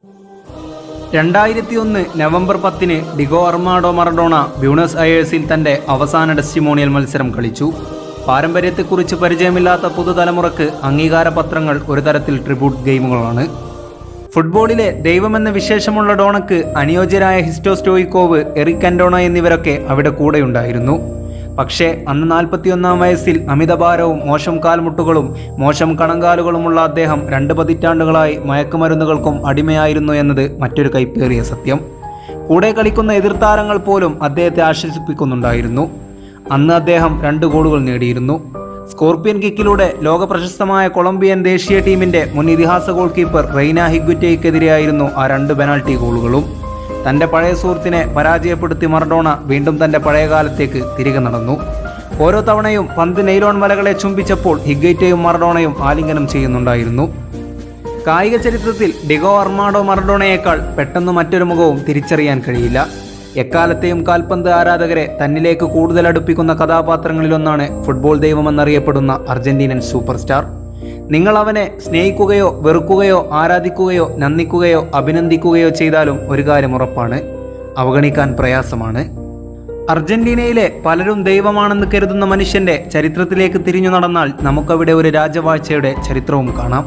2001 November 10 Diego Armando Maradona Buenos അയേഴ്സിൽ തൻ്റെ അവസാന ടെസ്റ്റിമോണിയൽ മത്സരം കളിച്ചു. പാരമ്പര്യത്തെക്കുറിച്ച് പരിചയമില്ലാത്ത പുതുതലമുറക്ക് അംഗീകാര പത്രങ്ങൾ ഒരു തരത്തിൽ ട്രിബ്യൂട്ട് ഗെയിമുകളാണ്. ഫുട്ബോളിലെ ദൈവമെന്ന വിശേഷമുള്ള ഡോണക്ക് അനുയോജ്യരായ ഹിസ്റ്റോ സ്റ്റോയിക്കോവ്, എറിക് ആന്റോണ എന്നിവരൊക്കെ അവിടെ കൂടെയുണ്ടായിരുന്നു. പക്ഷേ അന്ന് 41-ാം വയസ്സിൽ അമിതഭാരവും മോശം കാൽമുട്ടുകളും മോശം കണങ്കാലുകളുമുള്ള അദ്ദേഹം 2 പതിറ്റാണ്ടുകളായി മയക്കുമരുന്നുകൾക്കും അടിമയായിരുന്നു എന്നത് മറ്റൊരു കൈപ്പേറിയ സത്യം. കൂടെ കളിക്കുന്ന എതിർത്താരങ്ങൾ പോലും അദ്ദേഹത്തെ ആശ്വസിപ്പിക്കുന്നുണ്ടായിരുന്നു. അന്ന് അദ്ദേഹം 2 ഗോളുകൾ നേടിയിരുന്നു. സ്കോർപിയൻ കിക്കിലൂടെ ലോകപ്രശസ്തമായ കൊളംബിയൻ ദേശീയ ടീമിൻ്റെ മുൻ ഇതിഹാസ ഗോൾ കീപ്പർ റെയ്ന ഹിഗ്വിറ്റയ്ക്കെതിരെയായിരുന്നു ആ 2 പെനാൽറ്റി ഗോളുകളും. തൻ്റെ പഴയ സുഹൃത്തിനെ പരാജയപ്പെടുത്തി മറഡോണ വീണ്ടും തൻ്റെ പഴയകാലത്തേക്ക് തിരികെ നടന്നു. ഓരോ തവണയും പന്ത് നെയ്ലോൺ വലകളെ ചുംബിച്ചപ്പോൾ ഹിഗ്വൈറ്റയും മറഡോണയും ആലിംഗനം ചെയ്യുന്നുണ്ടായിരുന്നു. കായിക ചരിത്രത്തിൽ ഡിഗോ അർമാഡോ മറഡോണയേക്കാൾ പെട്ടെന്ന് മറ്റൊരു മുഖവും തിരിച്ചറിയാൻ കഴിയില്ല. എക്കാലത്തെയും കാൽപന്ത് ആരാധകരെ തന്നിലേക്ക് കൂടുതൽ അടുപ്പിക്കുന്ന കഥാപാത്രങ്ങളിലൊന്നാണ് ഫുട്ബോൾ ദൈവമെന്നറിയപ്പെടുന്ന അർജന്റീനൻ സൂപ്പർ സ്റ്റാർ. നിങ്ങൾ അവനെ സ്നേഹിക്കുകയോ വെറുക്കുകയോ ആരാധിക്കുകയോ നന്ദിക്കുകയോ അഭിനന്ദിക്കുകയോ ചെയ്താലും ഒരു കാര്യം ഉറപ്പാണ്: അവഗണിക്കാൻ പ്രയാസമാണ്. അർജന്റീനയിലെ പലരും ദൈവമാണെന്ന് കരുതുന്ന മനുഷ്യൻ്റെ ചരിത്രത്തിലേക്ക് തിരിഞ്ഞു നടന്നാൽ നമുക്കവിടെ ഒരു രാജവാഴ്ചയുടെ ചരിത്രവും കാണാം.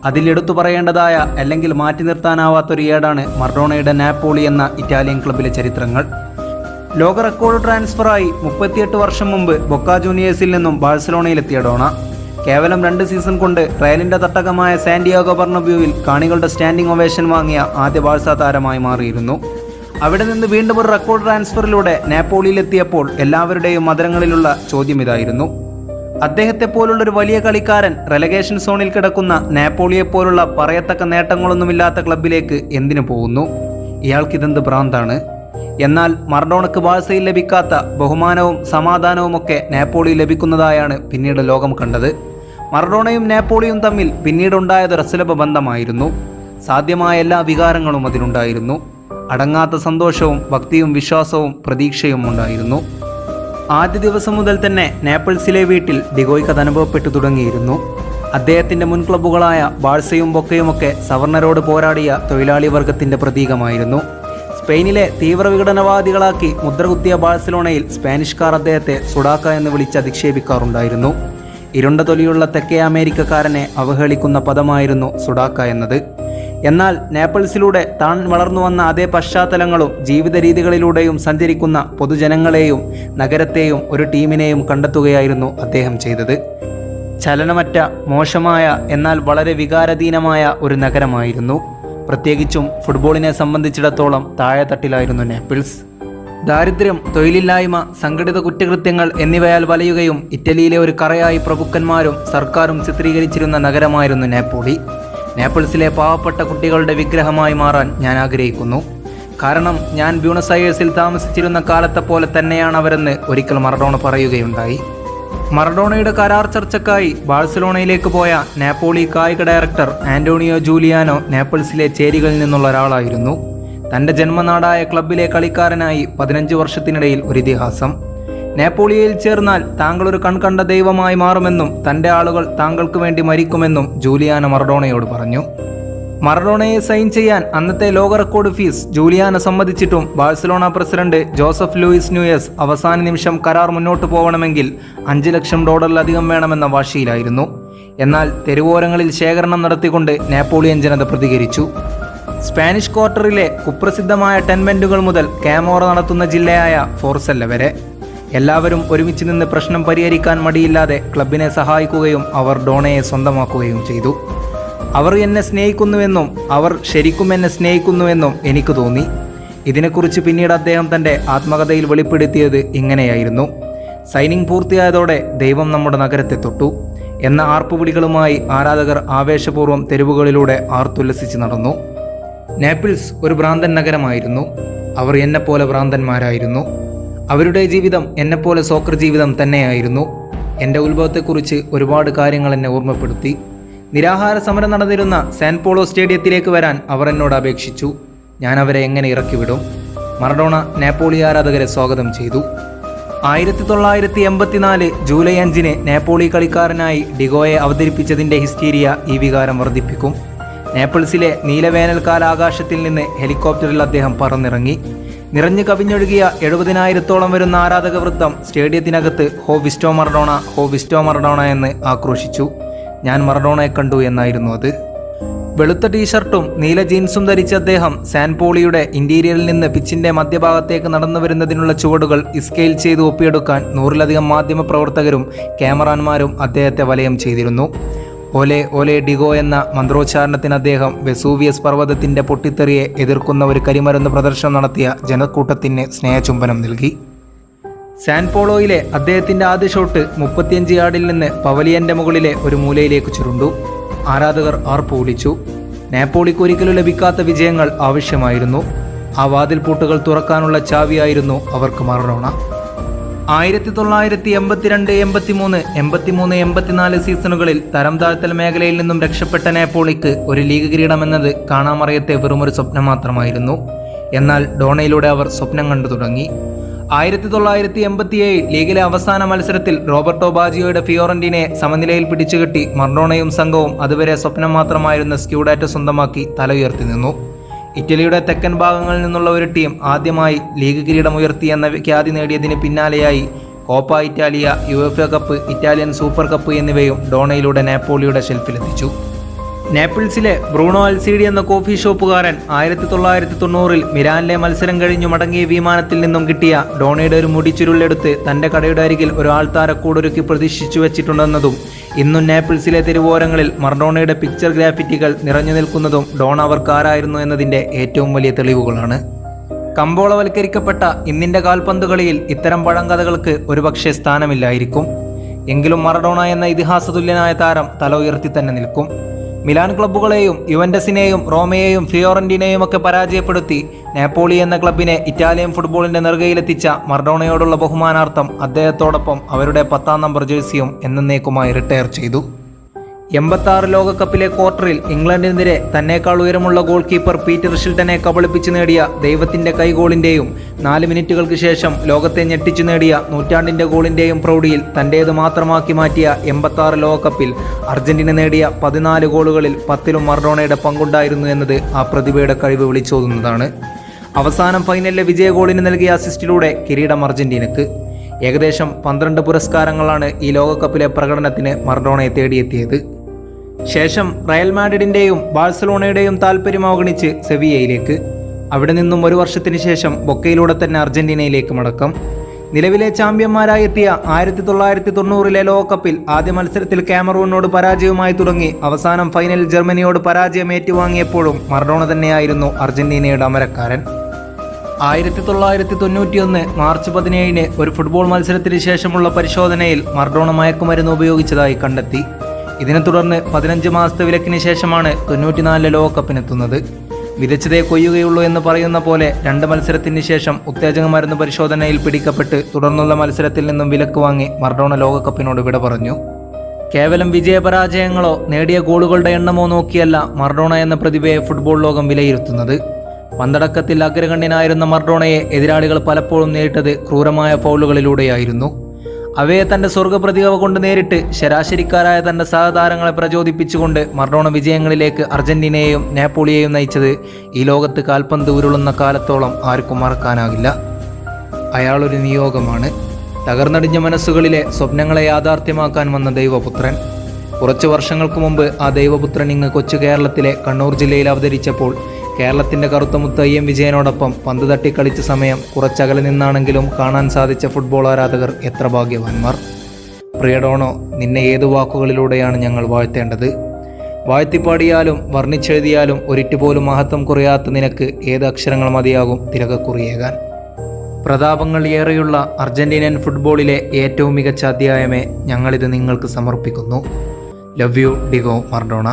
അതിലെടുത്തു പറയേണ്ടതായ അല്ലെങ്കിൽ മാറ്റി നിർത്താനാവാത്തൊരു ഏടാണ് മറഡോണയുടെ നാപ്പോളി എന്ന ഇറ്റാലിയൻ ക്ലബിലെ ചരിത്രങ്ങൾ. ലോക റെക്കോർഡ് ട്രാൻസ്ഫറായി 38 വർഷം മുമ്പ് ബൊക്ക ജൂനിയേഴ്സിൽ നിന്നും ബാഴ്സലോണയിലെത്തിയ ഡോണ കേവലം 2 സീസൺ കൊണ്ട് റയലിൻ്റെ തട്ടകമായ സാന്റിയാഗോ ബെർണബ്യൂവിൽ കാണികളുടെ സ്റ്റാൻഡിംഗ് ഒവേഷൻ വാങ്ങിയ ആദ്യ ബാഴ്സ താരമായി മാറിയിരുന്നു. അവിടെ നിന്ന് വീണ്ടും ഒരു റെക്കോർഡ് ട്രാൻസ്ഫറിലൂടെ നാപ്പോളിയിലെത്തിയപ്പോൾ എല്ലാവരുടെയും മധുരങ്ങളിലുള്ള ചോദ്യം ഇതായിരുന്നു: അദ്ദേഹത്തെപ്പോലുള്ളൊരു വലിയ കളിക്കാരൻ റെലഗേഷൻ സോണിൽ കിടക്കുന്ന നാപ്പോളിയെപ്പോലുള്ള പറയത്തക്ക നേട്ടങ്ങളൊന്നുമില്ലാത്ത ക്ലബിലേക്ക് എന്തിനു പോകുന്നു? ഇയാൾക്കിതെന്ത് ഭ്രാന്താണ്? എന്നാൽ മറഡോണക്ക് ബാഴ്സയിൽ ലഭിക്കാത്ത ബഹുമാനവും സമാധാനവുമൊക്കെ നാപ്പോളി ലഭിക്കുന്നതായാണ് പിന്നീട് ലോകം കണ്ടത്. മറഡോണയും നാപ്പോളിയും തമ്മിൽ പിന്നീടുണ്ടായതൊരു അസുലഭ ബന്ധമായിരുന്നു. സാധ്യമായ എല്ലാ വികാരങ്ങളും അതിലുണ്ടായിരുന്നു. അടങ്ങാത്ത സന്തോഷവും ഭക്തിയും വിശ്വാസവും പ്രതീക്ഷയും ഉണ്ടായിരുന്നു. ആദ്യ ദിവസം മുതൽ തന്നെ നാപ്പിൾസിലെ വീട്ടിൽ ഡിഗോയ്ക്ക് അത് അനുഭവപ്പെട്ടു തുടങ്ങിയിരുന്നു. അദ്ദേഹത്തിൻ്റെ മുൻ ക്ലബ്ബുകളായ ബാഴ്സയും ബൊക്കയുമൊക്കെ സവർണരോട് പോരാടിയ തൊഴിലാളി വർഗത്തിൻ്റെ പ്രതീകമായിരുന്നു. സ്പെയിനിലെ തീവ്രവിഘടനവാദികളാക്കി മുദ്രകുത്തിയ ബാഴ്സലോണയിൽ സ്പാനിഷ്കാർ അദ്ദേഹത്തെ സുഡാക്ക എന്ന് വിളിച്ച് അധിക്ഷേപിക്കാറുണ്ടായിരുന്നു. ഇരുണ്ട തൊലിയുള്ള തെക്കേ അമേരിക്കക്കാരനെ അവഹേളിക്കുന്ന പദമായിരുന്നു സുഡാക്ക എന്നത്. എന്നാൽ നാപ്പിൾസിലൂടെ താൻ വളർന്നു വന്ന അതേ പശ്ചാത്തലങ്ങളും ജീവിത രീതികളിലൂടെയും സഞ്ചരിക്കുന്ന പൊതുജനങ്ങളെയും നഗരത്തെയും ഒരു ടീമിനെയും കണ്ടെത്തുകയായിരുന്നു അദ്ദേഹം ചെയ്തത്. ചലനമറ്റ, മോശമായ, എന്നാൽ വളരെ വികാരധീനമായ ഒരു നഗരമായിരുന്നു. പ്രത്യേകിച്ചും ഫുട്ബോളിനെ സംബന്ധിച്ചിടത്തോളം താഴെത്തട്ടിലായിരുന്നു നാപ്പിൾസ്. ദാരിദ്ര്യം, തൊഴിലില്ലായ്മ, സംഘടിത കുറ്റകൃത്യങ്ങൾ എന്നിവയാൽ വലയുകയും ഇറ്റലിയിലെ ഒരു കറയായി പ്രഭുക്കന്മാരും സർക്കാരും ചിത്രീകരിച്ചിരുന്ന നഗരമായിരുന്നു നാപ്പോളി. നാപ്പിൾസിലെ പാവപ്പെട്ട കുട്ടികളുടെ വിഗ്രഹമായി മാറാൻ ഞാൻ ആഗ്രഹിക്കുന്നു. കാരണം ഞാൻ ബ്യൂണസ് അയേഴ്സിൽ താമസിച്ചിരുന്ന കാലത്തെ പോലെ തന്നെയാണ് അവരെന്ന് ഒരിക്കൽ മറഡോണ പറയുകയുണ്ടായി. മറഡോണയുടെ കരാർ ചർച്ചക്കായി ബാഴ്സലോണയിലേക്ക് പോയ നാപ്പോളി കായിക ഡയറക്ടർ ആന്റോണിയോ ജൂലിയാനോ നാപ്പിൾസിലെ ചേരികളിൽ നിന്നുള്ള ഒരാളായിരുന്നു. തൻ്റെ ജന്മനാടായ ക്ലബിലെ കളിക്കാരനായി 15 വർഷത്തിനിടയിൽ ഒരു ഇതിഹാസം. നാപ്പോളിയിൽ ചേർന്നാൽ താങ്കളൊരു കൺകണ്ട ദൈവമായി മാറുമെന്നും തൻ്റെ ആളുകൾ താങ്കൾക്ക് വേണ്ടി മരിക്കുമെന്നും ജൂലിയാനോ മറഡോണയോട് പറഞ്ഞു. മറഡോണയെ സൈൻ ചെയ്യാൻ അന്നത്തെ ലോക റെക്കോർഡ് ഫീസ് ജൂലിയാനോ സമ്മതിച്ചിട്ടും Barcelona president Joseph Luis Nunez അവസാന നിമിഷം കരാർ മുന്നോട്ട് പോകണമെങ്കിൽ $5 ലക്ഷം വേണമെന്ന വാശിയിലായിരുന്നു. എന്നാൽ തെരുവോരങ്ങളിൽ ശേഖരണം നടത്തിക്കൊണ്ട് നാപ്പോളിയൻ ജനത പ്രതികരിച്ചു. സ്പാനിഷ് ക്വാർട്ടറിലെ കുപ്രസിദ്ധമായ ടെൻമെന്റുകൾ മുതൽ കാമോറ നടത്തുന്ന ജില്ലയായ ഫോർസെല്ല വരെ എല്ലാവരും ഒരുമിച്ച് നിന്ന് പ്രശ്നം പരിഹരിക്കാൻ മടിയില്ലാതെ ക്ലബിനെ സഹായിക്കുകയും അവർ ഡോണയെ സ്വന്തമാക്കുകയും ചെയ്തു. അവർ എന്നെ സ്നേഹിക്കുന്നുവെന്നും അവർ ശരിക്കും എന്നെ സ്നേഹിക്കുന്നുവെന്നും എനിക്ക് തോന്നി. ഇതിനെക്കുറിച്ച് പിന്നീട് അദ്ദേഹം തൻ്റെ ആത്മകഥയിൽ വെളിപ്പെടുത്തിയത് ഇങ്ങനെയായിരുന്നു: സൈനിങ് പൂർത്തിയായതോടെ ദൈവം നമ്മുടെ നഗരത്തെ തൊട്ടു എന്ന ആർപ്പുവിളികളുമായി ആരാധകർ ആവേശപൂർവ്വം തെരുവുകളിലൂടെ ആർത്തുല്ലസിച്ച് നടന്നു. നാപ്പിൾസ് ഒരു ഭ്രാന്തൻ നഗരമായിരുന്നു. അവർ എന്നെപ്പോലെ ഭ്രാന്തന്മാരായിരുന്നു. അവരുടെ ജീവിതം എന്നെപ്പോലെ സോക്കർ ജീവിതം തന്നെയായിരുന്നു. എൻ്റെ ഉത്ഭവത്തെക്കുറിച്ച് ഒരുപാട് കാര്യങ്ങൾ എന്നെ ഓർമ്മപ്പെടുത്തി. നിരാഹാര സമരം നടന്നിരുന്ന സാൻ പോളോ സ്റ്റേഡിയത്തിലേക്ക് വരാൻ അവർ എന്നോട് അപേക്ഷിച്ചു. ഞാൻ അവരെ എങ്ങനെ ഇറക്കിവിടും? മറഡോണ നാപ്പോളി ആരാധകരെ സ്വാഗതം ചെയ്തു. 1984 ജൂലൈ 5 നാപ്പോളി കളിക്കാരനായി ഡിഗോയെ അവതരിപ്പിച്ചതിൻ്റെ ഹിസ്റ്റീരിയ ഈ വികാരം വർദ്ധിപ്പിക്കും. നേപ്പിൾസിലെ നീലവേനൽക്കാല ആകാശത്തിൽ നിന്ന് ഹെലികോപ്റ്ററിൽ അദ്ദേഹം പറന്നിറങ്ങി. നിറഞ്ഞു കവിഞ്ഞൊഴുകിയ 70,000-ഓളം വരുന്ന ആരാധക വൃത്തം സ്റ്റേഡിയത്തിനകത്ത് ഹോ വിസ്റ്റോ മറഡോണ, ഹോ വിസ്റ്റോ മറഡോണ എന്ന് ആക്രോശിച്ചു. ഞാൻ മറഡോണയെ കണ്ടു എന്നായിരുന്നു അത്. വെളുത്ത ടീഷർട്ടും നീല ജീൻസും ധരിച്ച അദ്ദേഹം സാൻ പോളിയുടെ ഇന്റീരിയറിൽ നിന്ന് പിച്ചിന്റെ മധ്യഭാഗത്തേക്ക് നടന്നു വരുന്നതിനുള്ള ചുവടുകൾ സ്കെയിൽ ചെയ്ത് ഒപ്പിയെടുക്കാൻ 100-ലധികം മാധ്യമപ്രവർത്തകരും ക്യാമറാന്മാരും അദ്ദേഹത്തെ വലയം ചെയ്തിരുന്നു. ഓലെ ഓലെ ഡിഗോ എന്ന മന്ത്രോച്ചാരണത്തിന് അദ്ദേഹം വെസൂവിയസ് പർവ്വതത്തിന്റെ പൊട്ടിത്തെറിയെ എതിർക്കുന്ന ഒരു കരിമരുന്ന് പ്രദർശനം നടത്തിയ ജനക്കൂട്ടത്തിന് സ്നേഹചുംബനം നൽകി. സാൻ പോളോയിലെ അദ്ദേഹത്തിന്റെ ആദ്യ ഷോട്ട് 35 യാർഡിൽ നിന്ന് പവലിയന്റെ മുകളിലെ ഒരു മൂലയിലേക്ക് ചുരുണ്ടു. ആരാധകർ ആർപ്പ് വിളിച്ചു. നാപ്പോളിക്ക് ഒരിക്കലും ലഭിക്കാത്ത വിജയങ്ങൾ ആവശ്യമായിരുന്നു. ആ വാതിൽ പൂട്ടുകൾ തുറക്കാനുള്ള ചാവിയായിരുന്നു അവർക്ക് മറഡോണ. 1982, 83, 83, 84 സീസണുകളിൽ തരം താഴ്ത്തൽ മേഖലയിൽ നിന്നും രക്ഷപ്പെട്ട നാപ്പോളിക്ക് ഒരു ലീഗ് കിരീടമെന്നത് കാണാമറയത്തെ വെറുമൊരു സ്വപ്നം മാത്രമായിരുന്നു. എന്നാൽ ഡോണയിലൂടെ അവർ സ്വപ്നം കണ്ടു തുടങ്ങി. 1987 ലീഗിലെ അവസാന മത്സരത്തിൽ റോബർട്ടോ ബാജിയോയുടെ ഫിയോറന്റീനയെ സമനിലയിൽ പിടിച്ചുകെട്ടി മറഡോണയും സംഘവും അതുവരെ സ്വപ്നം മാത്രമായിരുന്ന സ്ക്യൂഡാറ്റ് സ്വന്തമാക്കി തല ഉയർത്തി നിന്നു. ഇറ്റലിയുടെ തെക്കൻ ഭാഗങ്ങളിൽ നിന്നുള്ള ഒരു ടീം ആദ്യമായി ലീഗ് കിരീടമുയർത്തി എന്ന ഖ്യാതി നേടിയതിന് പിന്നാലെയായി Coppa Italia, UEFA cup, Italian super cup എന്നിവയും ഡോണയിലൂടെ നാപ്പോളിയുടെ ഷെൽഫിലെത്തിച്ചു. നേപ്പിൾസിലെ ബ്രൂണോ അൽസീഡി എന്ന കോഫി ഷോപ്പുകാരൻ 1990 മിലാനിലെ മത്സരം കഴിഞ്ഞു മടങ്ങിയ വിമാനത്തിൽ നിന്നും കിട്ടിയ ഡോണയുടെ ഒരു മുടിച്ചുരുളെടുത്ത് തന്റെ കടയുടെ അരികിൽ ഒരു ആൾത്താരക്കൂടൊരുക്കി പ്രതീക്ഷിച്ചു വെച്ചിട്ടുണ്ടെന്നതും ഇന്നും നേപ്പിൾസിലെ തെരുവോരങ്ങളിൽ മറഡോണയുടെ പിക്ചർ ഗ്രാഫിറ്റികൾ നിറഞ്ഞു നിൽക്കുന്നതും ഡോണ അവർക്കാരായിരുന്നു എന്നതിന്റെ ഏറ്റവും വലിയ തെളിവുകളാണ്. കമ്പോളവൽക്കരിക്കപ്പെട്ട ഇന്നിന്റെ കാൽപന്തുകളിയിൽ ഇത്തരം പഴങ്കഥകൾക്ക് ഒരുപക്ഷെ സ്ഥാനമില്ലായിരിക്കും. എങ്കിലും മറഡോണ എന്ന ഇതിഹാസതുല്യനായ താരം തല ഉയർത്തി തന്നെ നിൽക്കും. മിലാൻ ക്ലബ്ബുകളെയും യുവന്റസിനെയും റോമയെയും ഫിയോറന്റീനയും ഒക്കെ പരാജയപ്പെടുത്തി നാപ്പോളി എന്ന ക്ലബിനെ ഇറ്റാലിയൻ ഫുട്ബോളിന്റെ നെറുകയിലെത്തിച്ച മറഡോണയോടുള്ള ബഹുമാനാർത്ഥം അദ്ദേഹത്തോടൊപ്പം അവരുടെ 10ാം നമ്പർ ജേഴ്സിയും എന്നേക്കുമായി റിട്ടയർ ചെയ്തു. 86 ലോകകപ്പിലെ ക്വാർട്ടറിൽ ഇംഗ്ലണ്ടിനെതിരെ തന്നേക്കാൾ ഉയരമുള്ള ഗോൾ കീപ്പർ പീറ്റർ ഷിൽട്ടനെ കബളിപ്പിച്ച് നേടിയ ദൈവത്തിന്റെ കൈഗോളിന്റെയും 4 മിനിറ്റുകൾക്ക് ശേഷം ലോകത്തെ ഞെട്ടിച്ചു നേടിയ നൂറ്റാണ്ടിന്റെ ഗോളിന്റെയും പ്രൗഢിയിൽ തന്റേത് മാത്രമാക്കി മാറ്റിയ 86 ലോകകപ്പിൽ അർജന്റീന നേടിയ 14 ഗോളുകളിൽ 10ലും മറഡോണയുടെ പങ്കുണ്ടായിരുന്നു എന്നത് ആ പ്രതിഭയുടെ കഴിവ് വിളിച്ചോതുന്നതാണ്. അവസാനം ഫൈനലിലെ വിജയ ഗോളിന് നൽകിയ അസിസ്റ്റിലൂടെ കിരീടം അർജന്റീനക്ക്. ഏകദേശം 12 പുരസ്കാരങ്ങളാണ് ഈ ലോകകപ്പിലെ പ്രകടനത്തിന് മറഡോണയെ തേടിയെത്തിയത്. ശേഷം റയൽ മാഡ്രിഡിന്റെയും ബാഴ്സലോണയുടെയും താൽപ്പര്യം അവഗണിച്ച് സെവിയയിലേക്ക്, അവിടെ നിന്നും ഒരു വർഷത്തിന് ശേഷം ബൊക്കയിലൂടെ തന്നെ അർജന്റീനയിലേക്ക് മടക്കം. നിലവിലെ ചാമ്പ്യന്മാരായെത്തിയ 1990 ലോകകപ്പിൽ ആദ്യ മത്സരത്തിൽ കാമറൂണിനോട് പരാജയവുമായി തുടങ്ങി അവസാനം ഫൈനലിൽ ജർമ്മനിയോട് പരാജയം ഏറ്റുവാങ്ങിയപ്പോഴും മറഡോണ തന്നെയായിരുന്നു അർജന്റീനയുടെ അമരക്കാരൻ. 1991 മാർച്ച് 17 ഒരു ഫുട്ബോൾ മത്സരത്തിന് ശേഷമുള്ള പരിശോധനയിൽ മറഡോണ മയക്കുമരുന്ന് ഉപയോഗിച്ചതായി കണ്ടെത്തി. ഇതിനെ തുടർന്ന് 15 മാസത്തെ വിലക്കിന് ശേഷമാണ് 94 ലോകകപ്പിനെത്തുന്നത്. വിതച്ചതേ കൊയ്യുകയുള്ളൂ എന്ന് പറയുന്ന പോലെ 2 മത്സരത്തിന് ശേഷം ഉത്തേജക മരുന്ന് പരിശോധനയിൽ പിടിക്കപ്പെട്ട് തുടർന്നുള്ള മത്സരത്തിൽ നിന്നും വിലക്ക് വാങ്ങി മറഡോണ ലോകകപ്പിനോട് വിട പറഞ്ഞു. കേവലം വിജയപരാജയങ്ങളോ നേടിയ ഗോളുകളുടെ എണ്ണമോ നോക്കിയല്ല മറഡോണ എന്ന പ്രതിഭയെ ഫുട്ബോൾ ലോകം വിലയിരുത്തുന്നത്. പന്തടക്കത്തിൽ അഗ്രഗണ്യനായിരുന്ന മറഡോണയെ എതിരാളികൾ പലപ്പോഴും നേരിട്ടത് ക്രൂരമായ ഫൗളുകളിലൂടെയായിരുന്നു. അവയെ തന്റെ സ്വർഗപ്രതിഭ കൊണ്ട് നേരിട്ട് ശരാശരിക്കാരായ തന്റെ സഹതാരങ്ങളെ പ്രചോദിപ്പിച്ചുകൊണ്ട് മറഡോണ വിജയങ്ങളിലേക്ക് അർജന്റീനയെയും നാപ്പോളിയെയും നയിച്ചത് ഈ ലോകത്ത് കാൽപന്ത് ഉരുളുന്ന കാലത്തോളം ആർക്കും മറക്കാനാകില്ല. അയാളൊരു നിയോഗമാണ്, തകർന്നടിഞ്ഞ മനസ്സുകളിലെ സ്വപ്നങ്ങളെ യാഥാർത്ഥ്യമാക്കാൻ വന്ന ദൈവപുത്രൻ. കുറച്ചു വർഷങ്ങൾക്ക് മുമ്പ് ആ ദൈവപുത്രൻ ഇങ്ങ് കൊച്ചു കേരളത്തിലെ കണ്ണൂർ ജില്ലയിൽ അവതരിച്ചപ്പോൾ കേരളത്തിന്റെ കറുത്തമുത്ത് IM വിജയനോടൊപ്പം പന്ത് തട്ടി കളിച്ച സമയം കുറച്ചകലെ നിന്നാണെങ്കിലും കാണാൻ സാധിച്ച ഫുട്ബോൾ ആരാധകർ എത്ര ഭാഗ്യവാന്മാർ. പ്രിയ ഡോണോ, നിന്നെ ഏതു വാക്കുകളിലൂടെയാണ് ഞങ്ങൾ വാഴ്ത്തേണ്ടത്? വാഴ്ത്തിപ്പാടിയാലും വർണ്ണിച്ചെഴുതിയാലും ഒരിറ്റുപോലും മഹത്വം കുറയാത്ത നിനക്ക് ഏത് അക്ഷരങ്ങൾ മതിയാകും തിലകക്കുറിയേകാൻ? പ്രതാപങ്ങൾ ഏറെയുള്ള അർജന്റീനൻ ഫുട്ബോളിലെ ഏറ്റവും മികച്ച അധ്യായമേ, ഞങ്ങളിത് നിങ്ങൾക്ക് സമർപ്പിക്കുന്നു. Love you Diego Maradona.